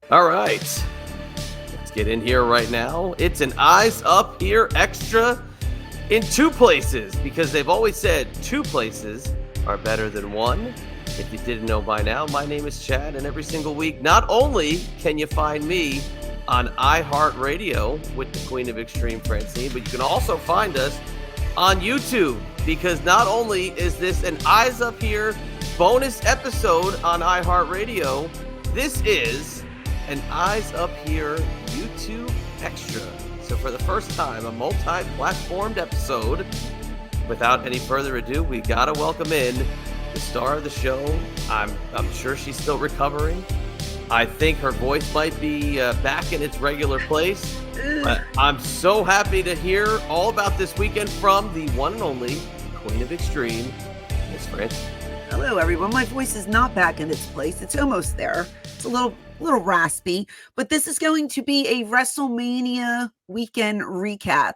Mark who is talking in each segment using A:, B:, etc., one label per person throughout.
A: All right, let's get in here right now. It's an Eyes Up Here extra in two places because they've always said two places are better than one. If you didn't know by now, my name is Chad, and every single week, not only can you find me on iHeartRadio with the Queen of Extreme, Francine, but you can also find us on YouTube because not only is this an Eyes Up Here bonus episode on iHeartRadio, this is an Eyes Up Here YouTube extra. So for the first time, a multi-platformed episode. Without any further ado, we gotta welcome in the star of the show. I'm sure she's still recovering. I think her voice might be back in its regular place. But I'm so happy to hear all about this weekend from the one and only Queen of Extreme, Miss Francine.
B: Hello, everyone. My voice is not back in its place. It's almost there. It's a little raspy, but this is going to be a WrestleMania weekend recap,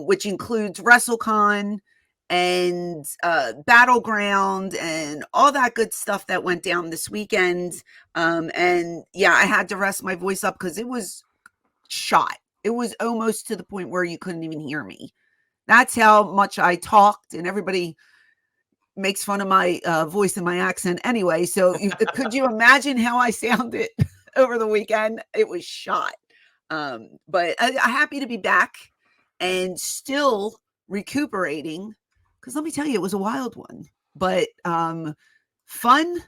B: which includes WrestleCon and Battleground and all that good stuff that went down this weekend. And yeah, I had to rest my voice up because it was shot. It was almost to the point where you couldn't even hear me. That's how much I talked, and everybody makes fun of my voice and my accent anyway. So could you imagine how I sounded over the weekend? It was shot. But I'm happy to be back and still recuperating, because let me tell you, it was a wild one, but fun.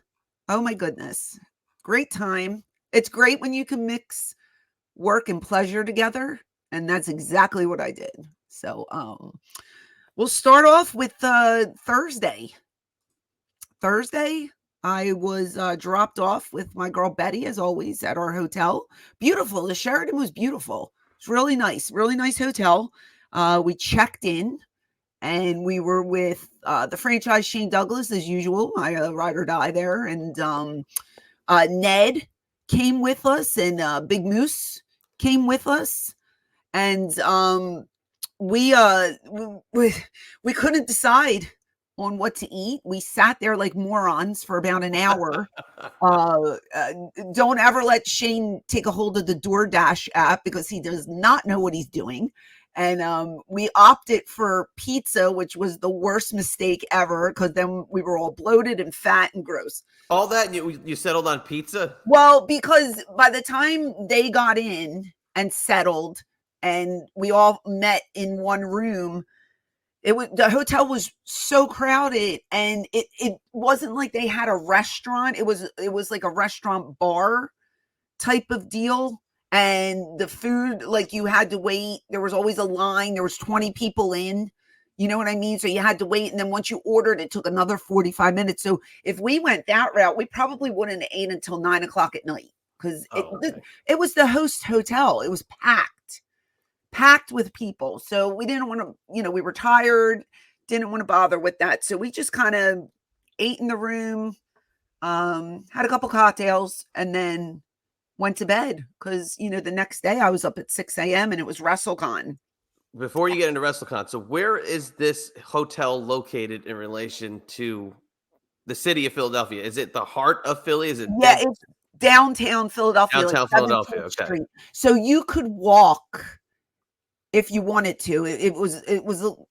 B: Oh my goodness. Great time. It's great when you can mix work and pleasure together. And that's exactly what I did. So, we'll start off with Thursday. I was dropped off with my girl Betty, as always, at our hotel. Beautiful. The Sheraton was beautiful. It's really nice hotel. We checked in, and we were with the franchise Shane Douglas, as usual, my ride or die there. And Ned came with us, and Big Moose came with us. And we couldn't decide on what to eat. We sat there like morons for about an hour. Don't ever let Shane take a hold of the DoorDash app because he does not know what he's doing. And we opted for pizza, which was the worst mistake ever, because then we were all bloated and fat and gross.
A: All that, you settled on pizza?
B: Well, because by the time they got in and settled, and we all met in one room, the hotel was so crowded, and it wasn't like they had a restaurant. It was like a restaurant bar type of deal. And the food, like, you had to wait. There was always a line. There was 20 people in, you know what I mean? So you had to wait. And then once you ordered, it took another 45 minutes. So if we went that route, we probably wouldn't have ate until 9:00 at night, because it was the host hotel. It was packed with people. So we didn't want to, we were tired, didn't want to bother with that. So we just kind of ate in the room, had a couple cocktails, and then went to bed, because, the next day I was up at 6 a.m. and it was WrestleCon.
A: Before you get into WrestleCon, so where is this hotel located in relation to the city of Philadelphia? Is it the heart of Philly? Is it?
B: Yeah, it's downtown Philadelphia.
A: Downtown Philadelphia, okay.
B: Street. So you could walk if you wanted to. It was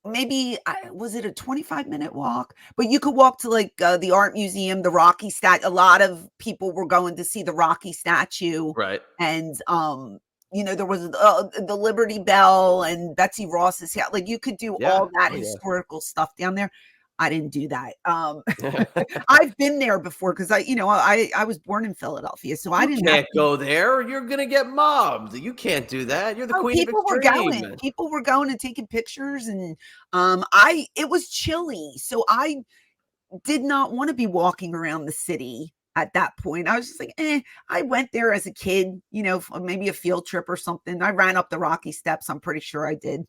B: maybe, was it a 25-minute walk? But you could walk to like the art museum, the Rocky statue. A lot of people were going to see the Rocky statue,
A: right? And
B: there was the Liberty Bell and Betsy Ross's house. Like, you could do all that historical stuff down there. I didn't do that. I've been there before, because I was born in Philadelphia, so I didn't.
A: Can't go there. You're gonna get mobbed. You can't do that. You're the Queen of Extreme.
B: People were going and taking pictures, and it was chilly, so I did not want to be walking around the city at that point. I was just like, I went there as a kid, maybe a field trip or something. I ran up the Rocky Steps. I'm pretty sure I did.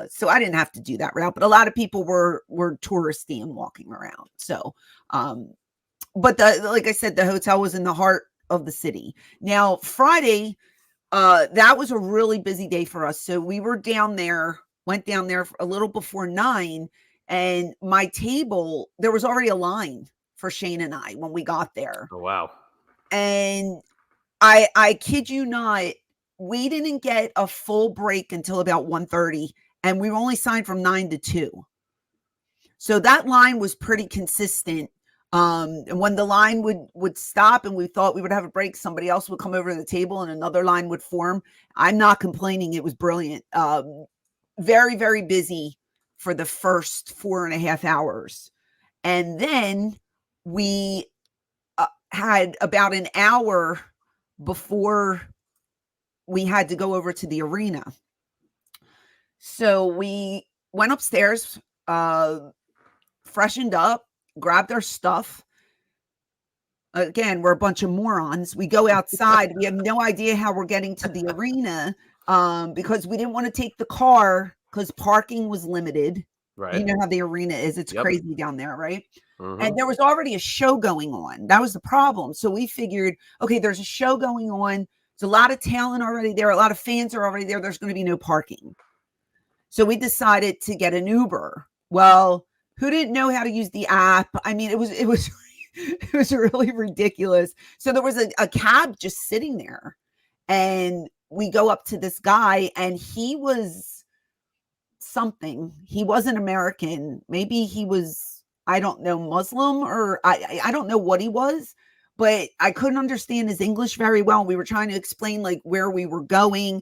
B: So I didn't have to do that route, but a lot of people were touristy and walking around. So, but like I said, the hotel was in the heart of the city. Now, Friday, that was a really busy day for us. So we went down there a little before 9, and my table, there was already a line for Shane and I when we got there.
A: Oh, wow.
B: And I kid you not, we didn't get a full break until about 1:30, and we were only signed from 9 to 2. So that line was pretty consistent. And when the line would stop and we thought we would have a break, somebody else would come over to the table and another line would form. I'm not complaining. It was brilliant. Very, very busy for the first 4.5 hours. And then we had about an hour before we had to go over to the arena. So we went upstairs, freshened up, grabbed our stuff. Again, we're a bunch of morons. We go outside. We have no idea how we're getting to the arena because we didn't want to take the car because parking was limited.
A: Right.
B: You know how the arena is. It's crazy down there, right?
A: Mm-hmm.
B: And there was already a show going on. That was the problem. So we figured, okay, there's a show going on. There's a lot of talent already there. A lot of fans are already there. There's going to be no parking. So we decided to get an Uber. Well, who didn't know how to use the app? I mean, it was really ridiculous. So there was a cab just sitting there, and we go up to this guy, and he was something. He wasn't American. Maybe he was, I don't know, Muslim, or I don't know what he was, but I couldn't understand his English very well. We were trying to explain like where we were going,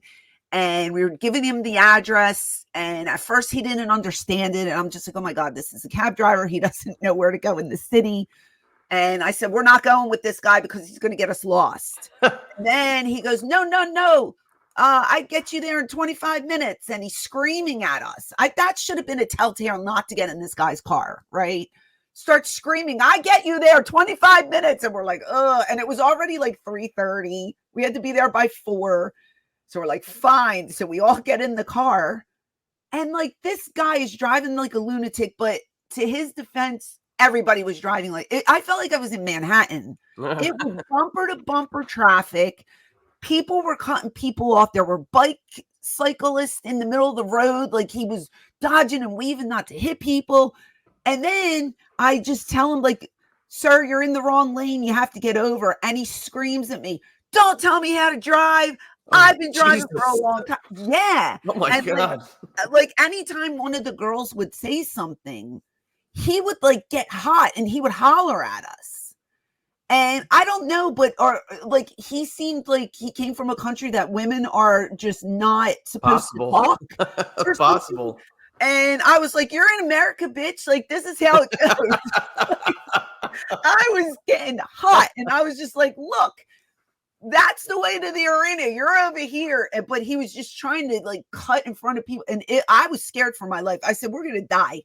B: and we were giving him the address. And at first he didn't understand it. And I'm just like, oh my God, this is a cab driver. He doesn't know where to go in the city. And I said, we're not going with this guy because he's going to get us lost. Then he goes, no. I get you there in 25 minutes. And he's screaming at us. That should have been a telltale not to get in this guy's car, right? Starts screaming, I get you there 25 minutes. And we're like, ugh. And it was already like 3:30. We had to be there by 4. So we're like, fine. So we all get in the car. And like this guy is driving like a lunatic. But to his defense, everybody was driving like it. I felt like I was in Manhattan. It was bumper to bumper traffic. People were cutting people off. There were bike cyclists in the middle of the road. Like he was dodging and weaving not to hit people. And then I just tell him like, sir, you're in the wrong lane. You have to get over. And he screams at me, don't tell me how to drive. I've been driving for a long time. Yeah.
A: Oh my God.
B: Like anytime one of the girls would say something, he would like get hot and he would holler at us. And I don't know, but like he seemed like he came from a country that women are just not supposed to talk.
A: Possible.
B: And I was like, you're in America, bitch. Like, this is how it goes. I was getting hot. And I was just like, look, that's the way to the arena. You're over here. But he was just trying to like cut in front of people. And I was scared for my life. I said, we're going to die.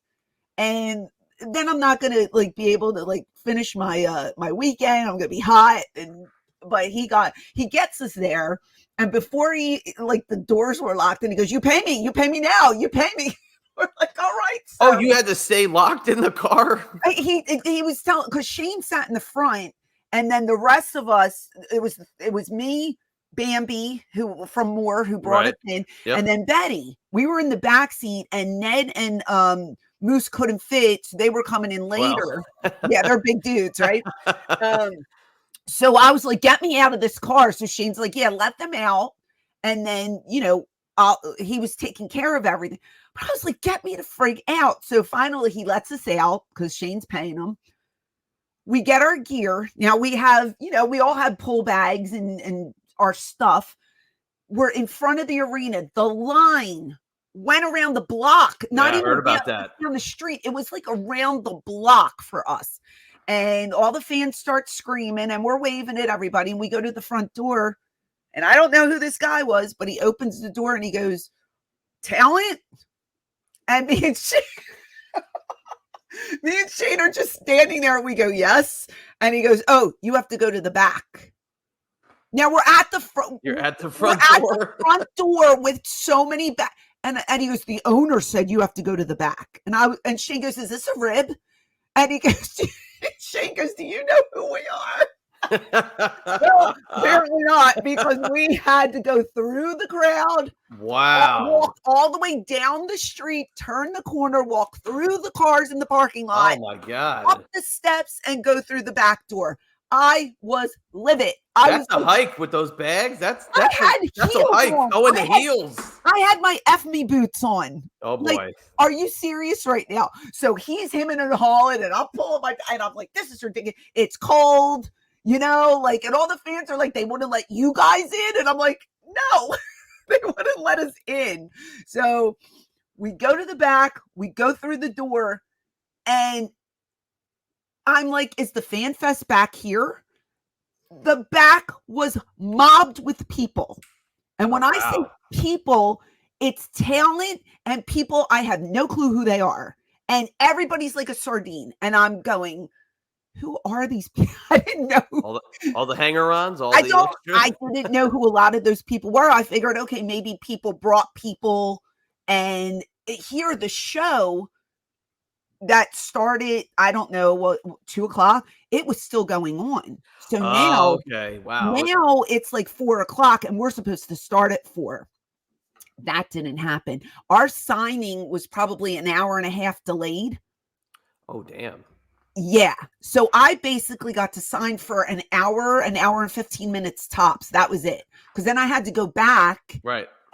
B: And then I'm not going to like be able to like finish my my weekend. I'm going to be hot. But he gets us there. And before like the doors were locked and he goes, you pay me now. You pay me. We're like, all right. So.
A: Oh, you had to stay locked in the car?
B: He was telling, because Shane sat in the front, and then the rest of us, it was me, Bambi, who from Moore, who brought us in, and then Betty. We were in the back seat, and Ned and Moose couldn't fit, so they were coming in later. Wow. Yeah, they're big dudes, right? So I was like, get me out of this car. So Shane's like, yeah, let them out. And then, he was taking care of everything. But I was like, get me to freak out. So finally he lets us out because Shane's paying him. We get our gear. Now we have, we all have pull bags and our stuff. We're in front of the arena. The line went around the block. Not even
A: heard about that.
B: On the street. It was like around the block for us. And all the fans start screaming and we're waving at everybody. And we go to the front door. And I don't know who this guy was, but he opens the door and he goes, talent? And me and Shane are just standing there. And we go, yes. And he goes, oh, you have to go to the back. Now we're at the front.
A: You're at the front door.
B: At the front door with so many back. And he goes, the owner said you have to go to the back. And Shane goes, is this a rib? And he goes, Shane goes, do you know who we are? No, apparently not, because we had to go through the crowd.
A: Wow.
B: Walk all the way down the street, turn the corner, walk through the cars in the parking lot.
A: Oh my God.
B: Up the steps and go through the back door. I was livid. I was
A: That's a hike with those bags. That's
B: I had
A: that's a
B: heels
A: hike.
B: on.
A: Oh, and the heels.
B: I had my F me boots on.
A: Oh
B: Like,
A: boy.
B: are you serious right now? So he's hemming and hawing, and I'm pulling and I'm like, this is ridiculous. It's cold, like, and all the fans are like, they wouldn't let you guys in. And I'm like, no, they wouldn't let us in. So we go to the back, we go through the door, and I'm like, is the fan fest back here? The back was mobbed with people. And when I say people, it's talent and people I have no clue who they are. And everybody's like a sardine. And I'm going, who are these people? I didn't know.
A: All the hanger-ons,
B: I didn't know who a lot of those people were. I figured, okay, maybe people brought people. And here the show that started, I don't know, what, 2:00, it was still going on. So now,
A: okay, wow.
B: Now it's like 4:00 and we're supposed to start at 4. That didn't happen. Our signing was probably an hour and a half delayed.
A: Oh, damn.
B: Yeah. So I basically got to sign for an hour and 15 minutes tops. That was it. Because then I had to go back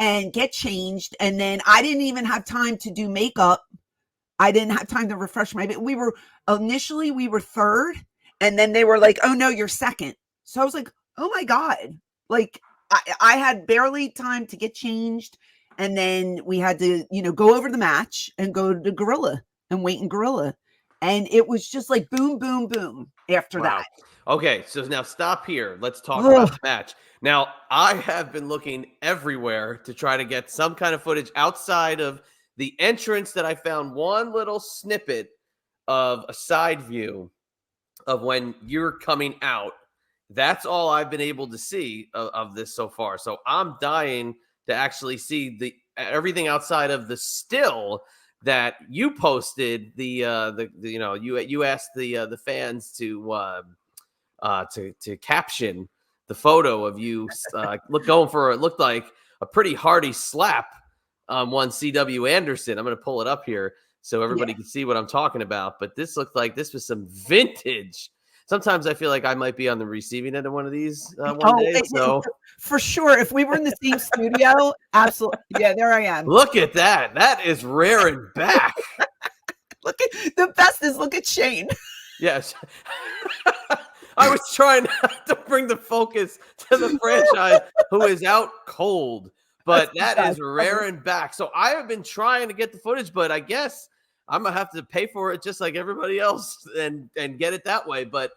B: and get changed. And then I didn't even have time to do makeup. I didn't have time to refresh my. We were third, and then they were like, "Oh no, you're second." So I was like, "Oh my god!" Like I had barely time to get changed, and then we had to, go over the match and go to Gorilla and wait in Gorilla, and it was just like boom, boom, boom. After that,
A: okay. So now stop here. Let's talk about the match. Now I have been looking everywhere to try to get some kind of footage outside of the entrance that I found one little snippet of a side view of when you're coming out. That's all I've been able to see of this so far. So I'm dying to actually see everything outside of the still that you posted. You asked the fans to caption the photo of you going for it looked like a pretty hearty slap. One CW Anderson. I'm going to pull it up here so everybody can see what I'm talking about. But this looked like this was some vintage. Sometimes I feel like I might be on the receiving end of one of these one day. So
B: for sure, if we were in the same studio, absolutely. Yeah, there I am.
A: Look at that. That is rare and back.
B: Look at Shane.
A: Yes. I was trying to bring the focus to the franchise who is out cold. But that is rare and back. So I have been trying to get the footage, but I guess I'm going to have to pay for it just like everybody else and get it that way. But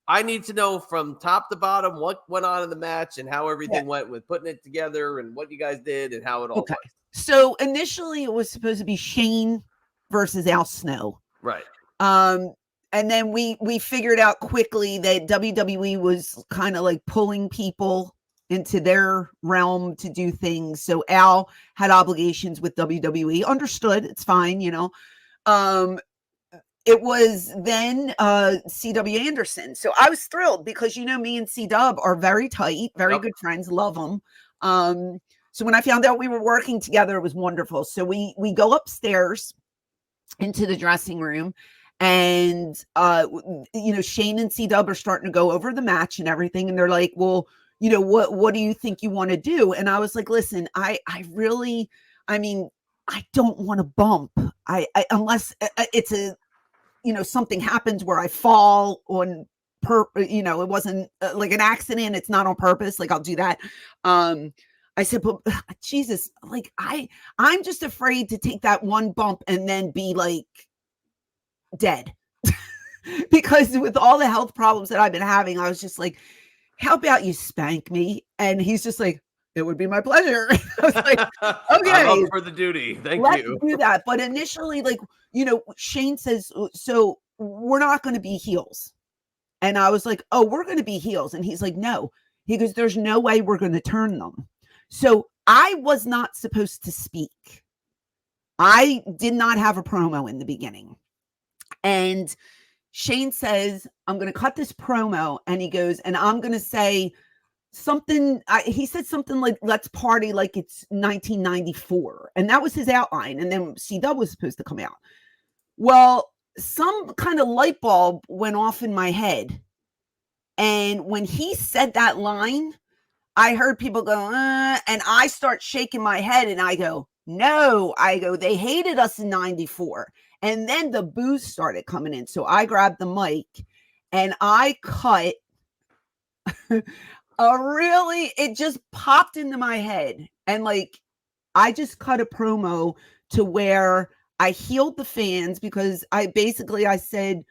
A: I need to know from top to bottom what went on in the match and how everything went with putting it together and what you guys did and how it all went.
B: So initially it was supposed to be Shane versus Al Snow.
A: Right.
B: And then we figured out quickly that WWE was kind of like pulling people into their realm to do things. So Al had obligations with WWE. Understood. It's fine, It was then CW Anderson. So I was thrilled because, me and C-Dub are very tight, very good friends, love them. So when I found out we were working together, it was wonderful. So we go upstairs into the dressing room and, Shane and C-Dub are starting to go over the match and everything. And they're like, well, what do you think you want to do? And I was like, listen, I don't want to bump. Unless it's something happens where I fall on it wasn't like an accident. It's not on purpose. Like I'll do that. I said, but Jesus, like I'm just afraid to take that one bump and then be like dead because with all the health problems that I've been having, I was just like, how about you spank me? And he's just like, it would be my pleasure. I was like, okay.
A: I'm up for the duty. Let's
B: do that. But initially, Shane says, so we're not going to be heels. And I was like, oh, we're going to be heels. And he's like, no. He goes, there's no way we're going to turn them. So I was not supposed to speak. I did not have a promo in the beginning. And Shane says, I'm going to cut this promo. And he goes, and I'm going to say something. He said something like, let's party like it's 1994. And that was his outline. And then C-Dub was supposed to come out. Well, some kind of light bulb went off in my head. And when he said that line, I heard people go, and I start shaking my head and I go, no, I go, they hated us in 94. And then the boos started coming in. So I grabbed the mic and I cut it just popped into my head. And like, I just cut a promo to where I healed the fans because I said,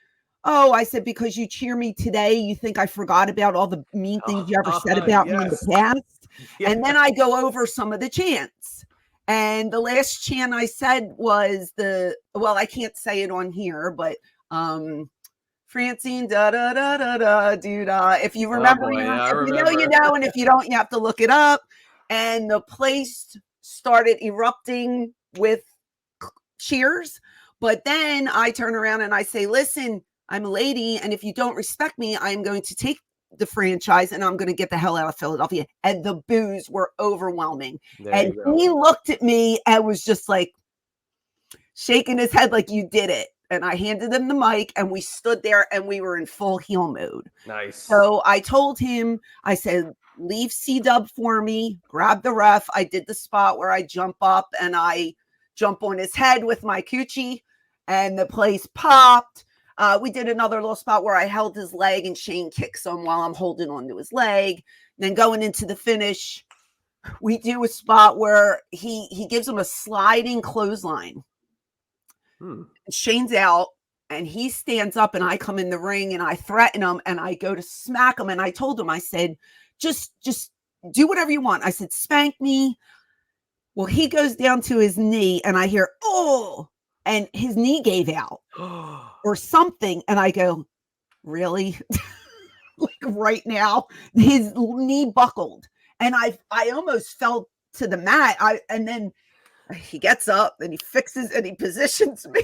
B: oh, I said, because you cheer me today, you think I forgot about all the mean things you ever said about me in the past. Yeah. And then I go over some of the chants. And the last chant I said was I can't say it on here, but Francine, da da da da da, dude. If you remember,
A: you
B: know, you know, and if you don't, you have to look it up. And the place started erupting with cheers. But then I turn around and I say, listen, I'm a lady, and if you don't respect me, I'm going to take the franchise and I'm going to get the hell out of Philadelphia. And the boos were overwhelming. And he looked at me and was just like shaking his head like, you did it. And I handed him the mic and we stood there and we were in full heel mode.
A: Nice.
B: So I told him, I said, leave C-Dub for me, grab the ref. I did the spot where I jump up and I jump on his head with my coochie and the place popped. We did another little spot where I held his leg and Shane kicks him while I'm holding onto his leg. Then going into the finish, we do a spot where he gives him a sliding clothesline. Shane's out and he stands up and I come in the ring and I threaten him and I go to smack him. And I told him, I said, just do whatever you want. I said, spank me. Well, he goes down to his knee and I hear, oh, and his knee gave out or something. And I go, really? Like right now, his knee buckled and I almost fell to the mat. And then he gets up and he fixes and he positions me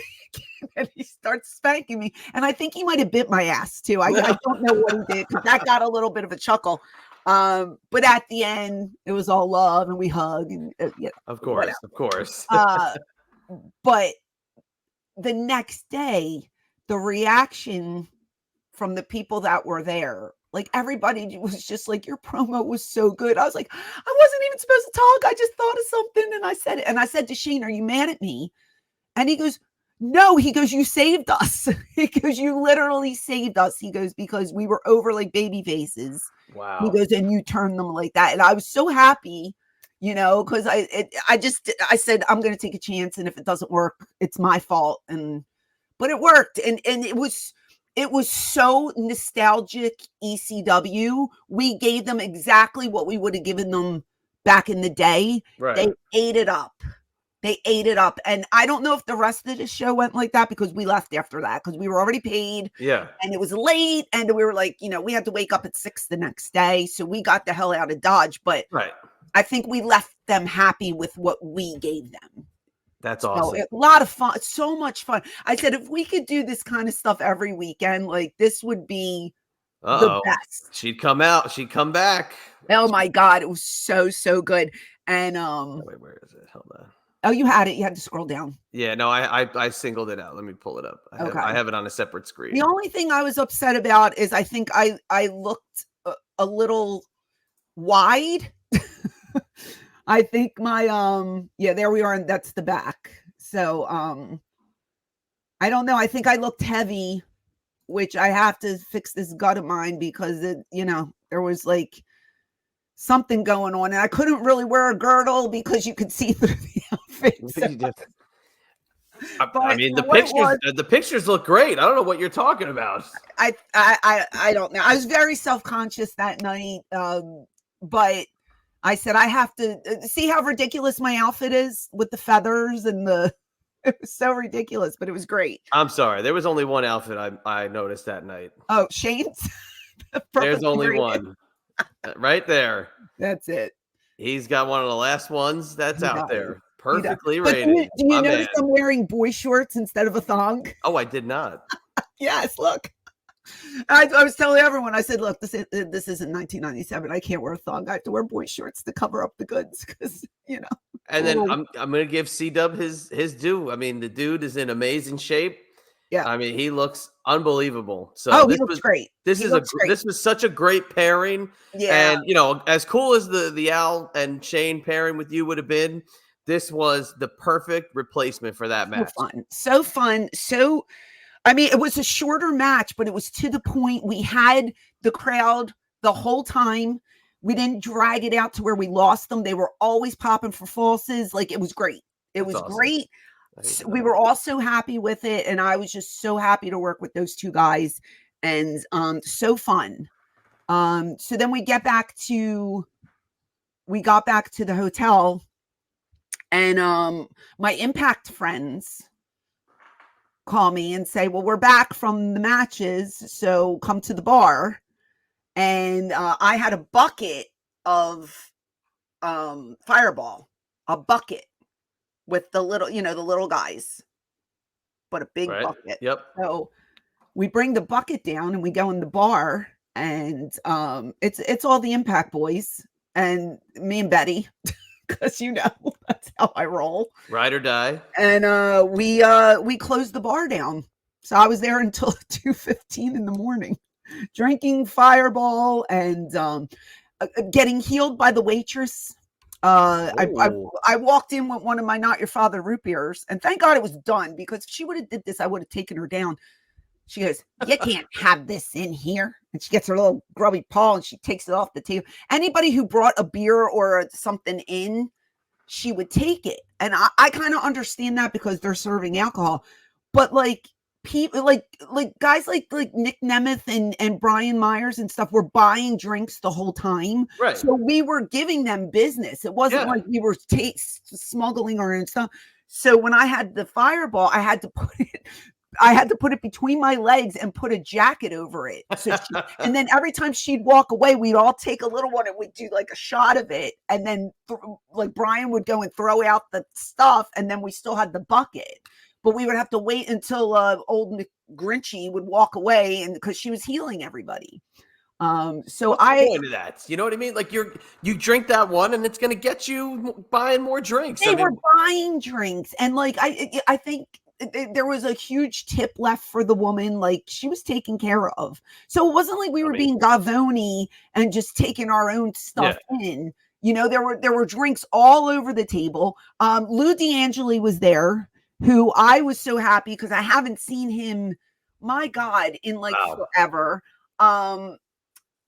B: and he starts spanking me. And I think he might have bit my ass too. I don't know what he did because that got a little bit of a chuckle. But at the end, it was all love and we hug. And,
A: of course.
B: But the next day, the reaction from the people that were there, like everybody was just like, your promo was so good. I was like, I wasn't even supposed to talk. I just thought of something and I said it. And I said to Shane, are you mad at me? And he goes, no. He goes, you saved us. He goes, you literally saved us. He goes, because we were over like baby faces.
A: Wow.
B: He goes, and you turned them like that. And I was so happy, you know, because I said, I'm going to take a chance. And if it doesn't work, it's my fault. But it worked. And it was so nostalgic. ECW. We gave them exactly what we would have given them back in the day.
A: Right.
B: They ate it up. And I don't know if the rest of the show went like that because we left after that because we were already paid.
A: Yeah.
B: And it was late and we were like, you know, we had to wake up at 6 the next day. So we got the hell out of Dodge. But
A: right.
B: I think we left them happy with what we gave them.
A: That's awesome.
B: So, a lot of fun. So much fun. I said, if we could do this kind of stuff every weekend, like this would be the best.
A: She'd come out. She'd come back.
B: Oh my God. It was so good. And
A: wait, where is it? Hold on.
B: Oh, you had it. You had to scroll down.
A: Yeah, no, I singled it out. Let me pull it up. I have it on a separate screen.
B: The only thing I was upset about is I think I looked a little wide. I think my there we are, and that's the back. So I don't know. I think I looked heavy, which I have to fix this gut of mine because it, you know, there was like something going on and I couldn't really wear a girdle because you could see through the outfit. So.
A: I mean, the pictures look great. I don't know what you're talking about.
B: I don't know. I was very self-conscious that night. But I said, I have to see how ridiculous my outfit is with the feathers and it was so ridiculous, but it was great.
A: I'm sorry. There was only one outfit I noticed that night.
B: Oh, Shane's?
A: There's only one. Right there.
B: That's it.
A: He's got one of the last ones that's out there. Perfectly rated.
B: Do you notice I'm wearing boy shorts instead of a thong?
A: Oh, I did not.
B: Yes, look. I was telling everyone, I said, look, this isn't 1997. I can't wear a thong. I have to wear boy shorts to cover up the goods because, you know.
A: And then I'm going to give C-Dub his due. I mean, the dude is in amazing shape.
B: Yeah.
A: I mean, he looks unbelievable. So
B: Oh, he looks great. He looks great.
A: this was such a great pairing.
B: Yeah.
A: And as cool as the Al and Shane pairing with you would have been, this was the perfect replacement for that
B: So
A: match.
B: fun. So fun. So, I mean, it was a shorter match, but it was to the point. We had the crowd the whole time. We didn't drag it out to where we lost them. They were always popping for falses. Like, it was great. It
A: That's
B: was
A: awesome.
B: great. We were all so happy with it, and I was just so happy to work with those two guys, and so fun. So then we got back to the hotel, and my Impact friends call me and say, well, we're back from the matches, so come to the bar. And I had a bucket of Fireball, a bucket with the little guys, but a big
A: Right.
B: bucket.
A: Yep.
B: So we bring the bucket down and we go in the bar, and it's all the Impact boys and me and Betty, because that's how I roll.
A: Ride or die.
B: And we closed the bar down. So I was there until 2:15 in the morning, drinking Fireball and getting healed by the waitress. I walked in with one of my Not Your Father root beers, and thank God it was done, because if she would have did this, I would have taken her down. She goes, you can't have this in here. And she gets her little grubby paw and she takes it off the table. Anybody who brought a beer or something in, she would take it. And I kind of understand that, because they're serving alcohol. But like people like guys like Nick Nemeth and Brian Myers and stuff were buying drinks the whole time.
A: Right.
B: So we were giving them business. It wasn't like we were smuggling or and stuff. So when I had the Fireball, I had to put it between my legs and put a jacket over it. So and then every time she'd walk away, we'd all take a little one and we'd do like a shot of it. And then like Brian would go and throw out the stuff, and then we still had the bucket. But we would have to wait until old Grinchy would walk away, and because she was healing everybody. So
A: What's the point of that? You know what I mean? Like you drink that one, and it's going to get you buying more drinks.
B: They were buying drinks, and like I think there was a huge tip left for the woman. Like, she was taken care of. So it wasn't like we were being Gavoni and just taking our own stuff in. There were drinks all over the table. Lou D'Angeli was there, who I was so happy, because I haven't seen him, my God, in like forever.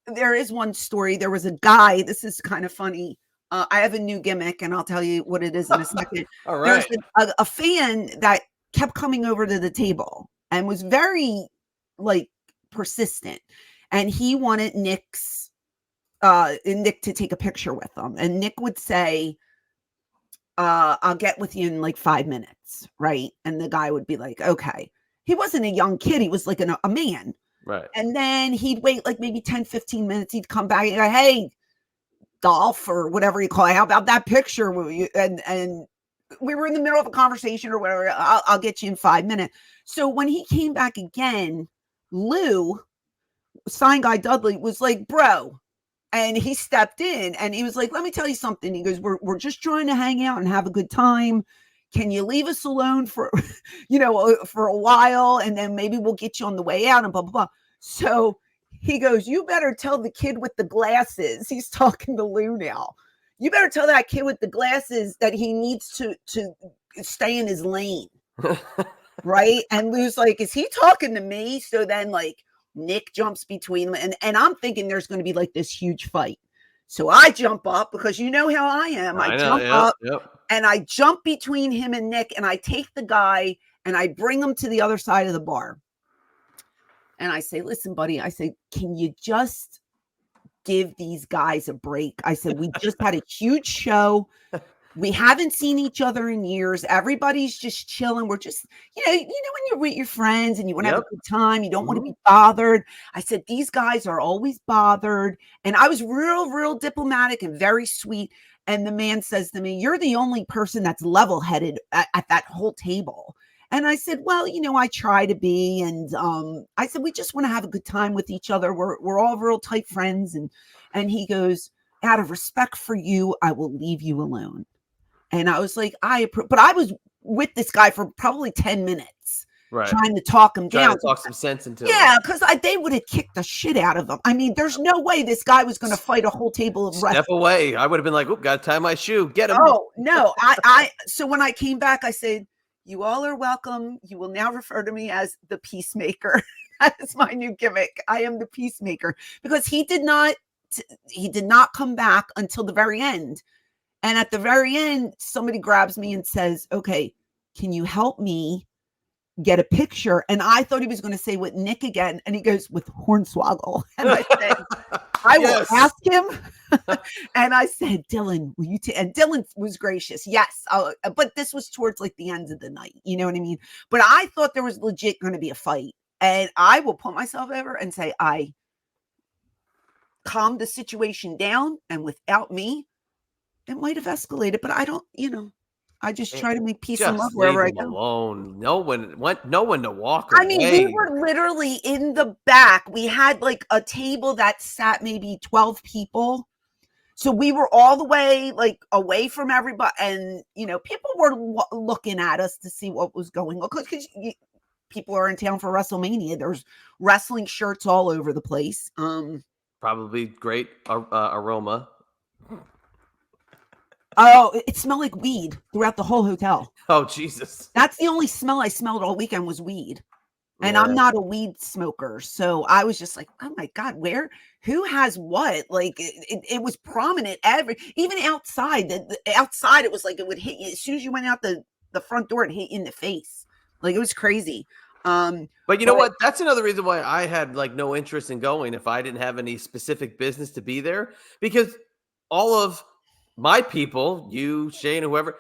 B: There is one story. There was a guy, this is kind of funny. I have a new gimmick, and I'll tell you what it is in a second.
A: All right.
B: There's a fan that kept coming over to the table and was very like persistent, and he wanted Nick to take a picture with him, and Nick would say, I'll get with you in like 5 minutes, right? And the guy would be like, okay. He wasn't a young kid, he was like a man,
A: right? And
B: then he'd wait like maybe 10-15 minutes. He'd come back and go, hey, Dolph, or whatever you call it, how about that picture? And we were in the middle of a conversation or whatever. I'll get you in 5 minutes. So when he came back again, Lou, Sign Guy Dudley, was like, bro. And he stepped in and he was like, let me tell you something. He goes, we're just trying to hang out and have a good time. Can you leave us alone for, for a while? And then maybe we'll get you on the way out and blah, blah, blah. So he goes, you better tell the kid with the glasses. He's talking to Lou now. You better tell that kid with the glasses that he needs to stay in his lane. Right. And Lou's like, is he talking to me? So then like Nick jumps between them, and I'm thinking there's going to be like this huge fight. So I jump up, because you know how I am. I jump up and I jump between him and Nick, and I take the guy and I bring him to the other side of the bar. And I say, listen, buddy, I say, can you just give these guys a break? I said, we just had a huge show. We haven't seen each other in years. Everybody's just chilling. We're just, when you're with your friends and you want to have a good time, you don't want to be bothered. I said, these guys are always bothered. And I was real diplomatic and very sweet. And the man says to me, you're the only person that's level-headed at that whole table. And I said, well, I try to be. And I said, we just want to have a good time with each other. We're all real tight friends. And he goes, out of respect for you, I will leave you alone. And I was like, but I was with this guy for probably 10 minutes.
A: Right.
B: trying to talk him
A: Trying
B: down.
A: to talk some sense into him.
B: Yeah, because they would have kicked the shit out of him. I mean, there's no way this guy was going to fight a whole table of
A: Step
B: wrestlers.
A: away. I would have been like, "Oop, gotta tie my shoe. Get him."
B: Oh no, so when I came back, I said, "You all are welcome. You will now refer to me as the peacemaker." That is my new gimmick. I am the peacemaker because he did not come back until the very end. And at the very end, somebody grabs me and says, "Okay, can you help me get a picture?" And I thought he was going to say with Nick again. And he goes, "With Hornswoggle." And I said, "I will ask him." And I said, "Dylan, will you take?" And Dylan was gracious. Yes. But this was towards like the end of the night. You know what I mean? But I thought there was legit going to be a fight. And I will put myself over and say, I calmed the situation down. And without me, it might have escalated. But I don't, I just try to make peace and love wherever I go.
A: Alone. No one to walk
B: I mean, we
A: away.
B: were literally in the back. We had like a table that sat maybe 12 people. So we were all the way like away from everybody. And, people were looking at us to see what was going on. Because people are in town for WrestleMania. There's wrestling shirts all over the place.
A: Probably great aroma.
B: Oh, it smelled like weed throughout the whole hotel.
A: Oh, Jesus.
B: That's the only smell I smelled all weekend was weed. And I'm not a weed smoker. So I was just like, oh my God, who has what? Like it was prominent even outside. Outside, it was like it would hit you. As soon as you went out the front door, it hit you in the face. Like it was crazy.
A: But you know what? That's another reason why I had like no interest in going if I didn't have any specific business to be there. Because all of my people, you, Shane, whoever,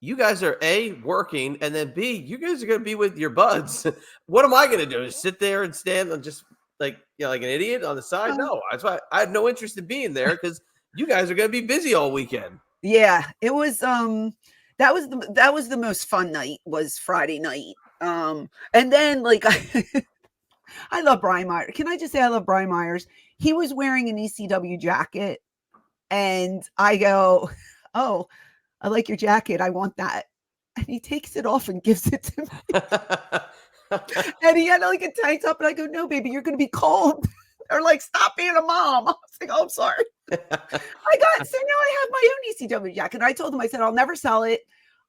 A: you guys are A, working, and then B, you guys are going to be with your buds. What am I going to do? Just sit there and stand and just like an idiot on the side? No, that's why I had no interest in being there because you guys are going to be busy all weekend.
B: Yeah, it was. That was the most fun night was Friday night. And then like I love Brian Myers. Can I just say I love Brian Myers? He was wearing an ECW jacket, and I go, "Oh, I like your jacket. I want that." And he takes it off and gives it to me. And he had like a tank top, and I go, "No, baby, you're going to be cold." They're like, "Stop being a mom." I was like, "Oh, I'm sorry." So now I have my own ECW jacket. I told him, I said, "I'll never sell it.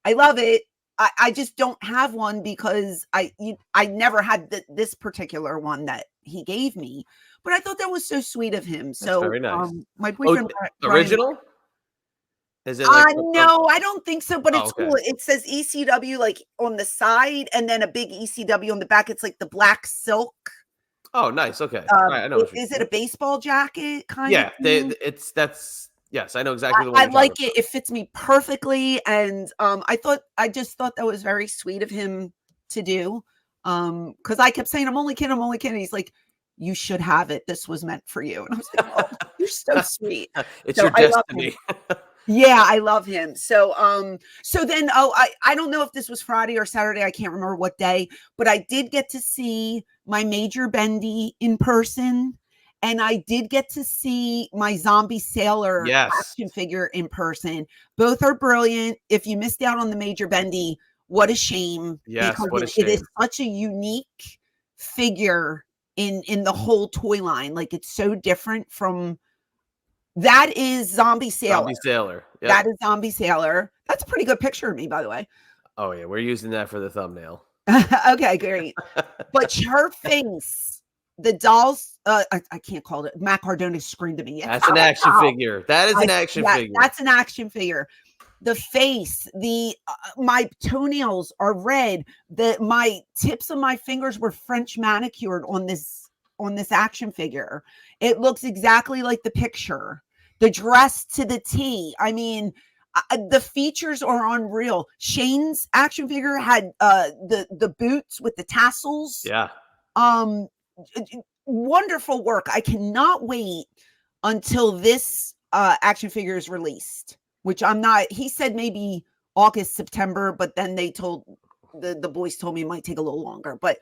B: I love it. I just don't have one because I never had this particular one that he gave me." But I thought that was so sweet of him.
A: That's
B: so
A: very nice.
B: My boyfriend,
A: original? Is it like
B: no, I don't think so, but it's
A: okay.
B: cool. It says ECW like on the side and then a big ECW on the back. It's like the black silk.
A: Oh, nice. Okay. Right, I know.
B: Is it a baseball jacket kind of?
A: Yeah, yes, I know exactly the one.
B: I like it. It fits me perfectly. And I just thought that was very sweet of him to do. Because I kept saying, I'm only kidding. He's like, "You should have it. This was meant for you." And I was like, "Oh, you're so sweet."
A: It's your destiny.
B: Yeah, I love him. So then I don't know if this was Friday or Saturday. I can't remember what day, but I did get to see my Major Bendy in person. And I did get to see my Zombie Sailor action figure in person. Both are brilliant. If you missed out on the Major Bendy, what a shame.
A: Yes,
B: because
A: what a shame.
B: It is such a unique figure in the whole toy line. Like it's so different from that is Zombie Sailor.
A: Zombie Sailor. Yep.
B: That is Zombie Sailor. That's a pretty good picture of me, by the way.
A: Oh yeah, we're using that for the thumbnail.
B: Okay, great. But her face, the dolls, I can't call it. Matt Cardona screamed at me.
A: That's an action figure. That is an action figure.
B: That's an action figure. The face, my toenails are red. My tips of my fingers were French manicured on this action figure. It looks exactly like the picture. The dress to the T. I mean, the features are unreal. Shane's action figure had the boots with the tassels.
A: Yeah.
B: Wonderful work. I cannot wait until this action figure is released, which I'm not. He said maybe August, September, but then they told the boys told me it might take a little longer. But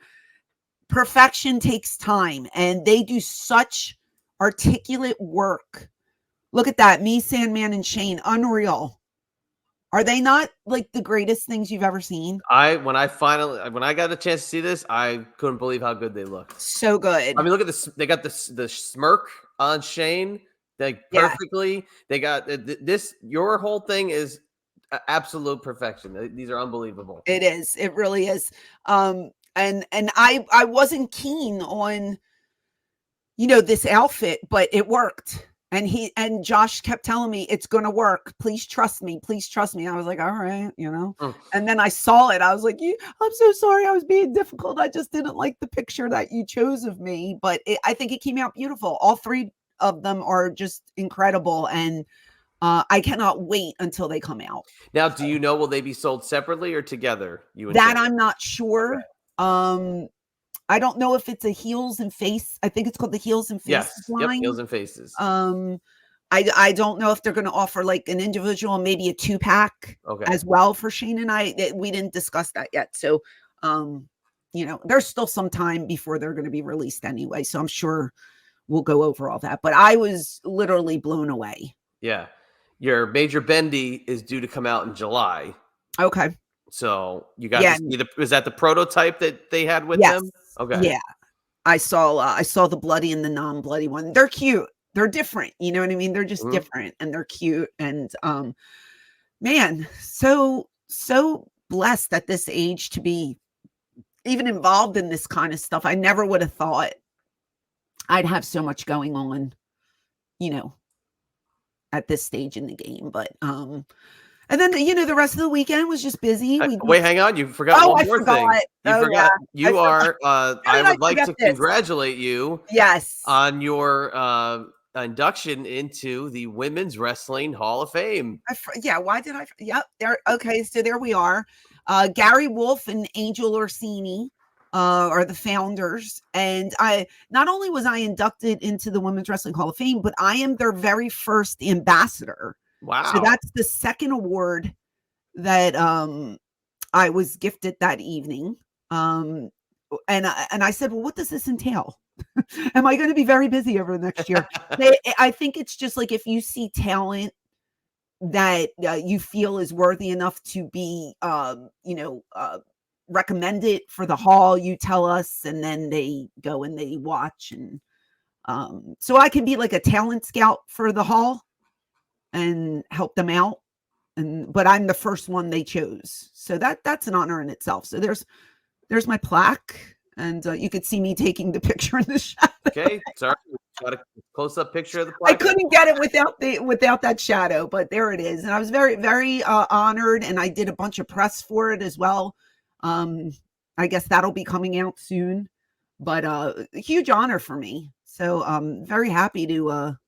B: perfection takes time, and they do such articulate work. Look at that. Me, Sandman, and Shane. Unreal. Are they not like the greatest things you've ever seen?
A: When I got a chance to see this, I couldn't believe how good they looked.
B: So good.
A: I mean, look at this. They got the smirk on Shane, like
B: Yeah,
A: perfectly. They got this. Your whole thing is absolute perfection. These are unbelievable.
B: it is. It really is. And I wasn't keen on, this outfit, but it worked. And Josh kept telling me it's going to work. Please trust me. Please trust me. I was like, all right.
A: Mm.
B: And then I saw it. I was like, I'm so sorry. I was being difficult. I just didn't like the picture that you chose of me, but I think it came out beautiful. All three of them are just incredible. And I cannot wait until they come out.
A: Now, do you know, will they be sold separately or together? You and
B: That
A: Shane?
B: I'm not sure. I don't know if it's a heels and face. I think it's called the heels and faces
A: Yes. Yep.
B: line.
A: Heels and faces.
B: I don't know if they're going to offer like an individual, maybe a 2-pack
A: Okay.
B: as well for Shane and I. We didn't discuss that yet. So, there's still some time before they're going to be released anyway. So I'm sure we'll go over all that. But I was literally blown away.
A: Yeah. Your Major Bendy is due to come out in July.
B: Okay.
A: So you got to see is that the prototype that they had with them? Okay.
B: Yeah. I saw the bloody and the non-bloody one. They're cute. They're different. You know what I mean? They're just different and they're cute. And man, so blessed at this age to be even involved in this kind of stuff. I never would have thought I'd have so much going on, at this stage in the game. But and then the rest of the weekend was just busy.
A: Wait, hang on. You forgot one more thing. You forgot.
B: Yeah.
A: I would like to congratulate you.
B: Yes.
A: On your induction into the Women's Wrestling Hall of Fame.
B: Why did I? Yep. There. Okay. So there we are. Gary Wolf and Angel Orsini are the founders. And not only was I inducted into the Women's Wrestling Hall of Fame, but I am their very first ambassador.
A: Wow.
B: So that's the second award that I was gifted that evening. And I said, well, what does this entail? Am I going to be very busy over the next year? I think it's just like if you see talent that you feel is worthy enough to be, recommended for the hall, you tell us, and then they go and they watch. And so I can be like a talent scout for the hall and help them out. But I'm the first one they chose. So that's an honor in itself. So there's my plaque. And you could see me taking the picture in the shadow.
A: Okay, sorry, got a close-up picture of the plaque.
B: I couldn't get it without that shadow, but there it is. And I was very, very honored, and I did a bunch of press for it as well. I guess that'll be coming out soon, but a huge honor for me. So I'm very happy to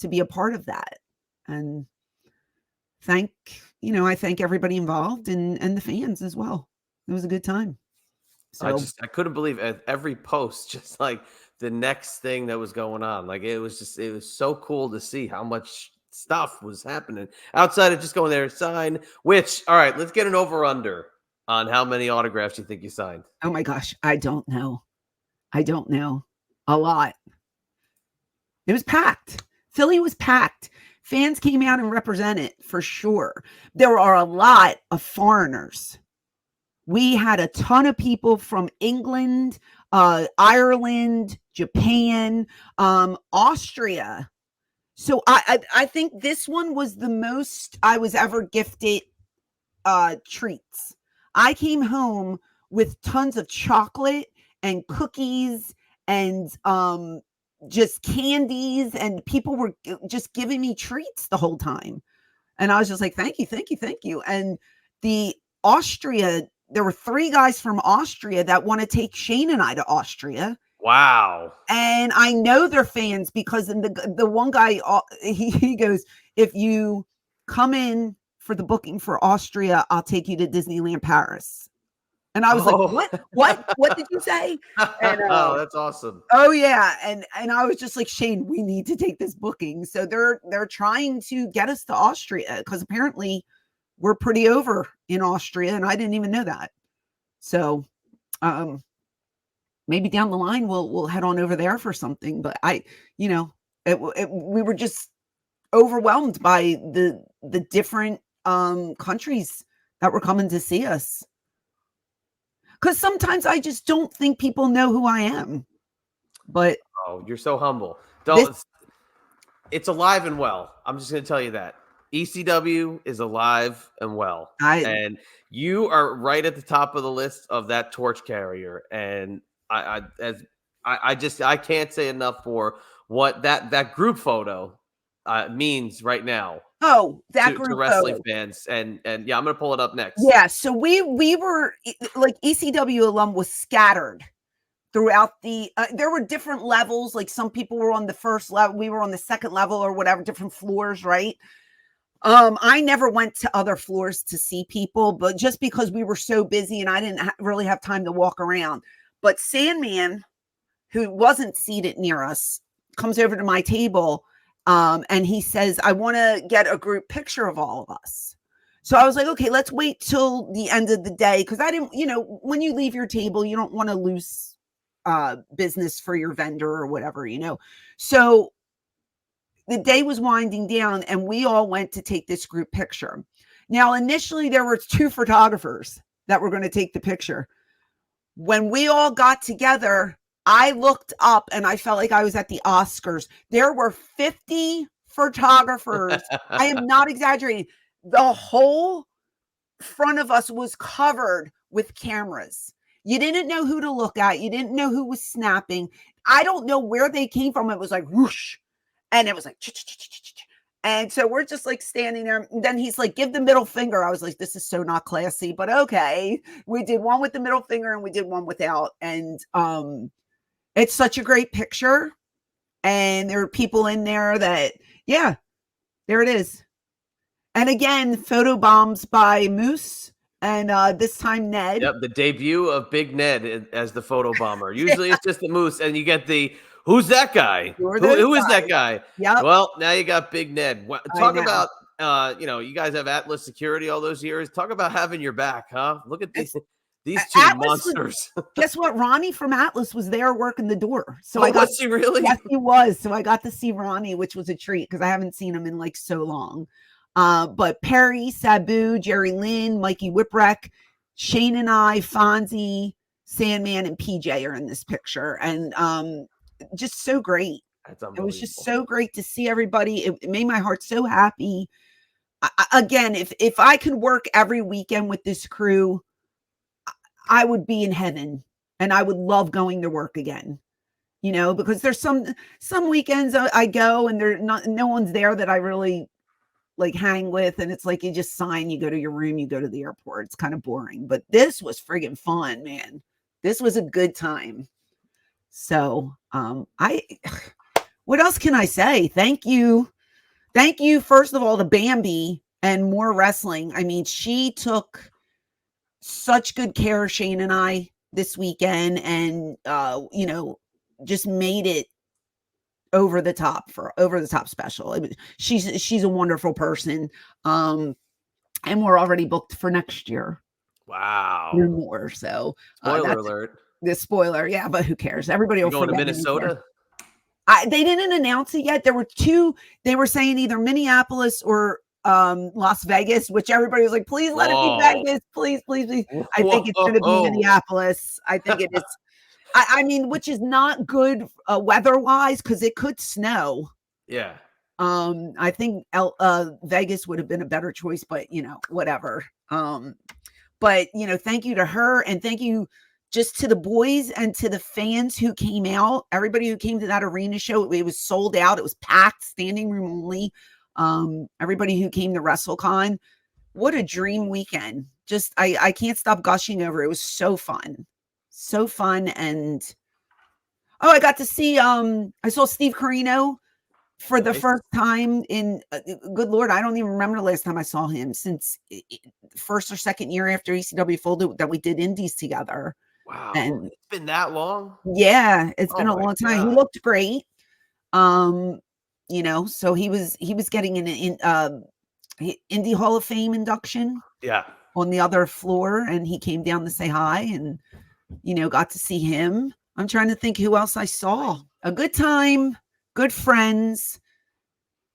B: be a part of that, and I thank everybody involved and the fans as well. It was a good time. So
A: I couldn't believe every post, just like the next thing that was going on. Like it was so cool to see how much stuff was happening outside of just going there to sign. Which, all right, let's get an over under on how many autographs you think you signed.
B: Oh my gosh, I don't know. A lot. It was packed. Philly was packed. Fans came out and represented for sure. There are a lot of foreigners. We had a ton of people from England, Ireland, Japan, Austria. So I think this one was the most I was ever gifted treats. I came home with tons of chocolate and cookies and just candies, and people were just giving me treats the whole time. And I was just like, thank you. And the Austria, there were 3 guys from Austria that want to take Shane and I to Austria.
A: Wow.
B: And I know they're fans because the one guy, he goes, if you come in for the booking for Austria, I'll take you to Disneyland Paris. And I was like, what did you say? And,
A: oh, that's awesome.
B: Oh yeah. And I was just like, Shane, we need to take this booking. So they're trying to get us to Austria because apparently we're pretty over in Austria, and I didn't even know that. So maybe down the line we'll head on over there for something. But we were just overwhelmed by the different countries that were coming to see us. Because sometimes I just don't think people know who I am. But
A: Oh, you're so humble.
B: this,
A: It's alive and well. I'm just going to tell you that. ECW is alive and well. And you are right at the top of the list of that torch carrier. And I can't say enough for what that group photo means right now.
B: Oh, that
A: to
B: group
A: wrestling
B: photo.
A: fans. And yeah, I'm going to pull it up next.
B: Yeah. So we were like ECW alum was scattered throughout the there were different levels. Like some people were on the first level, we were on the second level or whatever, different floors, right? I never went to other floors to see people, but just because we were so busy and I didn't really have time to walk around. But Sandman, who wasn't seated near us, comes over to my table and he says, I want to get a group picture of all of us. So I was like, okay, let's wait till the end of the day. Cause I didn't, when you leave your table, you don't want to lose business for your vendor or whatever, So the day was winding down and we all went to take this group picture. Now, initially there were 2 photographers that were going to take the picture. When we all got together, I looked up and I felt like I was at the Oscars. There were 50 photographers. I am not exaggerating. The whole front of us was covered with cameras. You didn't know who to look at. You didn't know who was snapping. I don't know where they came from. It was like whoosh. And it was like, and so we're just like standing there. And then he's like, give the middle finger. I was like, this is so not classy, but okay. We did one with the middle finger and we did one without. And it's such a great picture. And there are people in there that, yeah, there it is. And again, photo bombs by Moose. And this time Ned.
A: Yep, the debut of Big Ned as the photo bomber. Usually it's just the Moose, and you get the who's that guy? Who is that guy?
B: Yep.
A: Well, now you got Big Ned. Talk about you guys have Atlas security all those years. Talk about having your back, huh? Look at these 2
B: Atlas
A: monsters.
B: Guess what? Ronnie from Atlas was there working the door. So
A: was he really?
B: Yes, he was. So I got to see Ronnie, which was a treat because I haven't seen him in like so long. But Perry, Sabu, Jerry Lynn, Mikey Whipwreck, Shane and I, Fonzie, Sandman, and PJ are in this picture. And just so great. It was just so great to see everybody. It made my heart so happy. Again, if I could work every weekend with this crew, I would be in heaven and I would love going to work again, because there's some weekends I go and no one's there that I really like hang with. And it's like, you just sign, you go to your room, you go to the airport. It's kind of boring, but this was friggin' fun, man. This was a good time. So, what else can I say? Thank you. Thank you. First of all, to Bambi and More Wrestling. I mean, she took such good care of Shane and I this weekend and, just made it over the top special. She's a wonderful person. And we're already booked for next year.
A: Wow.
B: No more. So
A: spoiler alert.
B: The spoiler. Yeah, but who cares? Everybody will
A: going to Minnesota.
B: They didn't announce it yet. There were 2. They were saying either Minneapolis or Las Vegas, which everybody was like, please let it be Vegas. Please. I think it's going to be Minneapolis. I think it is. I mean, which is not good weather-wise because it could snow.
A: Yeah.
B: I think Vegas would have been a better choice, but whatever. But thank you to her and thank you just to the boys and to the fans who came out. Everybody who came to that arena show, it was sold out. It was packed, standing room only. Everybody who came to WrestleCon, what a dream weekend. Just I can't stop gushing over it. It was so fun. So fun. And I got to see I saw Steve Corino for the first time in good Lord, I don't even remember the last time I saw him since first or second year after ECW folded that we did indies together.
A: Wow.
B: And
A: it's been that long?
B: Yeah, it's been a long time.
A: God.
B: He looked great. So he was getting an Indie Hall of Fame induction.
A: Yeah.
B: On the other floor, and he came down to say hi and got to see him. I'm trying to think who else I saw. A good time, good friends,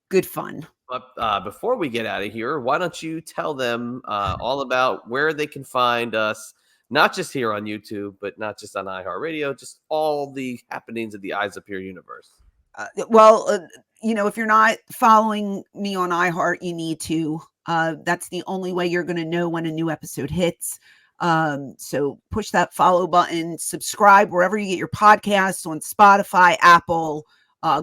B: good fun.
A: But before we get out of here, why don't you tell them all about where they can find us, not just here on YouTube, but not just on iHeartRadio, just all the happenings of the Eyes Up Here universe.
B: If you're not following me on iHeart, you need to. That's the only way you're going to know when a new episode hits. So push that follow button, subscribe wherever you get your podcasts, on Spotify, Apple,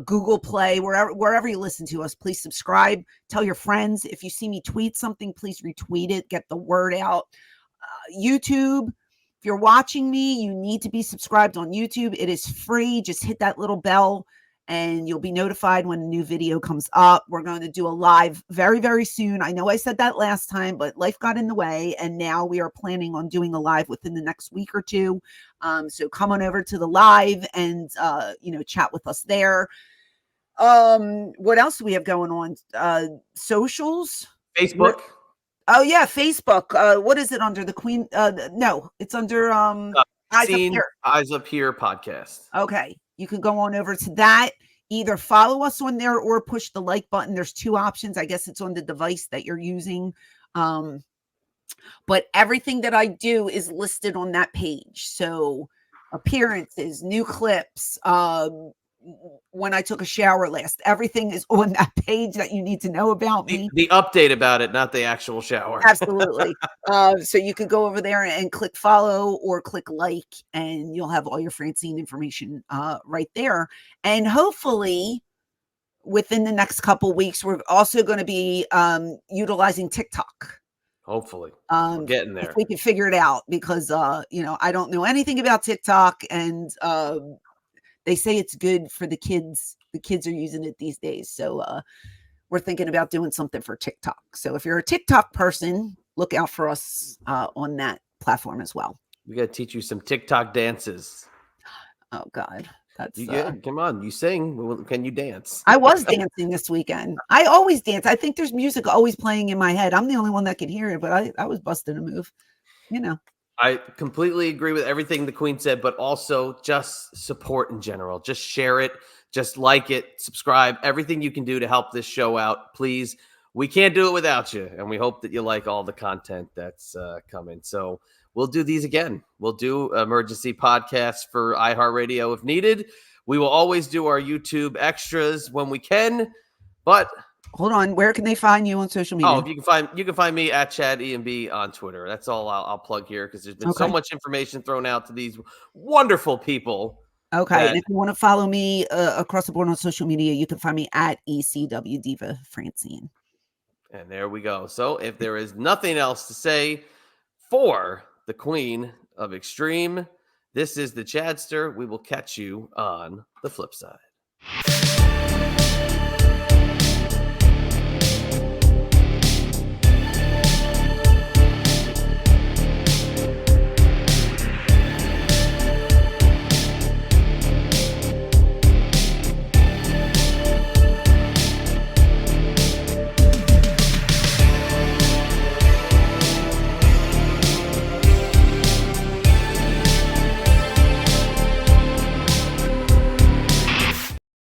B: Google Play, wherever you listen to us. Please subscribe. Tell your friends. If you see me tweet something, please retweet it. Get the word out. YouTube. If you're watching me, you need to be subscribed on YouTube. It is free. Just hit that little bell and you'll be notified when a new video comes up. We're going to do a live very, very soon. I know I said that last time, but life got in the way. And now we are planning on doing a live within the next week or two. So come on over to the live and, chat with us there. What else do we have going on? Socials?
A: Facebook.
B: Oh yeah, Facebook. What is it under? The Queen? No, it's under Eyes Up Here.
A: Eyes Up Here podcast.
B: Okay, you can go on over to that. Either follow us on there or push the like button. There's two options. I guess it's on the device that you're using. But everything that I do is listed on that page. So appearances, new clips, when I took a shower last, everything is on that page that you need to know about me.
A: The update about it, not the actual shower.
B: Absolutely. So you could go over there and click follow or click like, and you'll have all your Francine information right there. And hopefully within the next couple weeks, we're also going to be utilizing TikTok.
A: Hopefully we're getting there.
B: If we can figure it out, because I don't know anything about TikTok, and they say it's good for the kids. The kids are using it these days. So we're thinking about doing something for TikTok. So if you're a TikTok person, look out for us on that platform as well.
A: We got to teach you some TikTok dances.
B: Oh, God. That's
A: come on. You sing. Can you dance?
B: I was dancing this weekend. I always dance. I think there's music always playing in my head. I'm the only one that could hear it, but I was busting a move,
A: I completely agree with everything the Queen said, but also just support in general. Just share it. Just like it. Subscribe. Everything you can do to help this show out, please. We can't do it without you, and we hope that you like all the content that's coming. So we'll do these again. We'll do emergency podcasts for iHeartRadio if needed. We will always do our YouTube extras when we can, but...
B: Hold on. Where can they find you on social media?
A: Oh, you can find me at Chad EMB on Twitter. That's all I'll plug here, because there's been so much information thrown out to these wonderful people.
B: Okay. And if you want to follow me across the board on social media, you can find me at ECW Diva Francine.
A: And there we go. So if there is nothing else to say for the Queen of Extreme, this is the Chadster. We will catch you on the flip side.